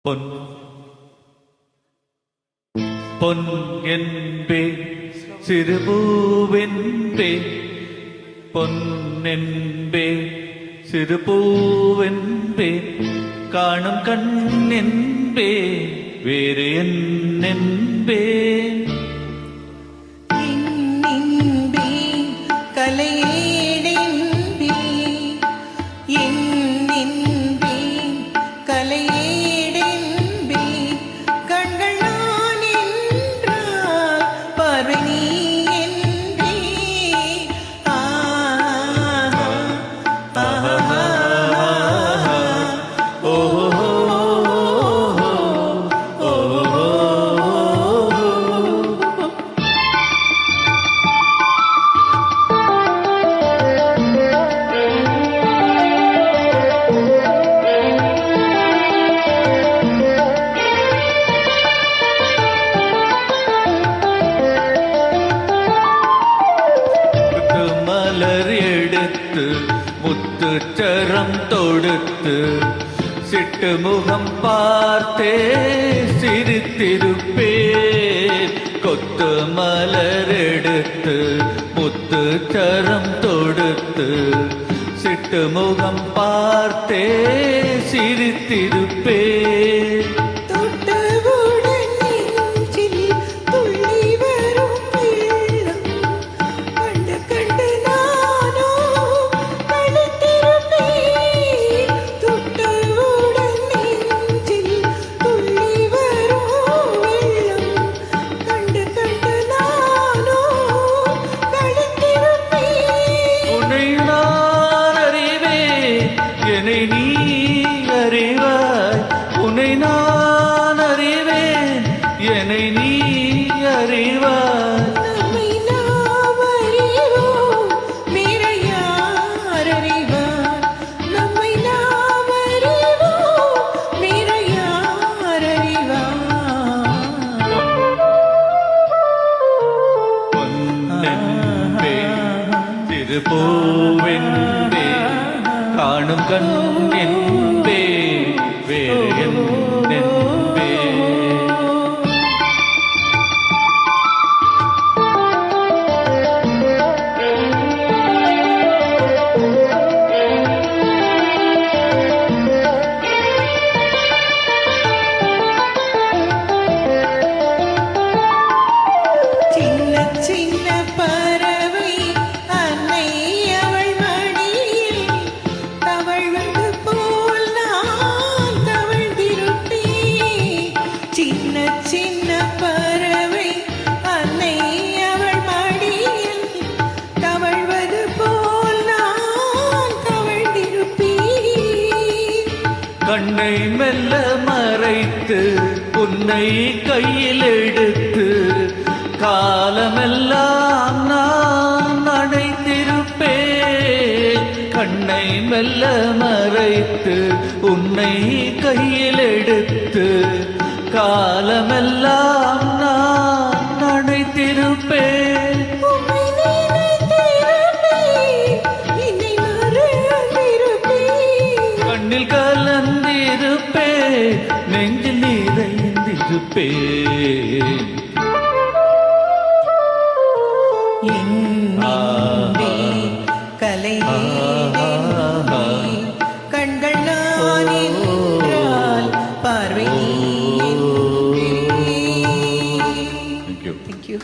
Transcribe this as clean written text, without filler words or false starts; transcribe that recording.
பொன் பொன் என்பே சிறுபூவென்பே பொன்னென்பே சிறுபூவென்பே காணும் கண்ணென்பே வேறு என்னென்பே முத்துச்சரம் தொடுத்து சிட்டு முகம் பார்த்தே சிரித்திருப்பேன். கொத்து மலர் எடுத்து முத்துச்சரம் தொடுத்து சிட்டு முகம் பார்த்தே சிரித்திருப்பேன். என்னை நீ அறிவாய், உன்னை நான் அறிவேன். என்னை நீ அறிவாய், நம்மை நாம் அறிவோம், வேற யார் அறிவார்? நம்மை நாம் அறிவோம், வேற யார் அறிவார்? பொன்னென்பே திருப்பூவென்பே காணும் கண் என்பே வேறு என்னென்பே. சின்ன சின்ன பறவை அன்னை அவள் மடியில் தவழ்வது போல் நான் தவழ்ந்திருப்பேன். சின்ன சின்ன பறவை அன்னை அவள் மடியில் தவழ்வது போல் நான் தவழ்ந்திருப்பேன். கண்ணை மெல்ல மறைத்து உன்னை கையில் எடுத்து காலமெல்லாம் நான் அடைந்திருப்பேன். கண்ணை மெல்ல மறைத்து உன்னை கையில் எடுத்து காலமெல்லாம் நான் அடைந்திருப்பேன். உம்மை நினைத்திருப்பேன், என்னை மறந்திருப்பேன். கண்ணில் கலந்திருப்பேன், நெஞ்சில் நிறைந்திருப்பேன். கண்கள் நான் என்றால் பார்வை நீ. Thank you. Thank you.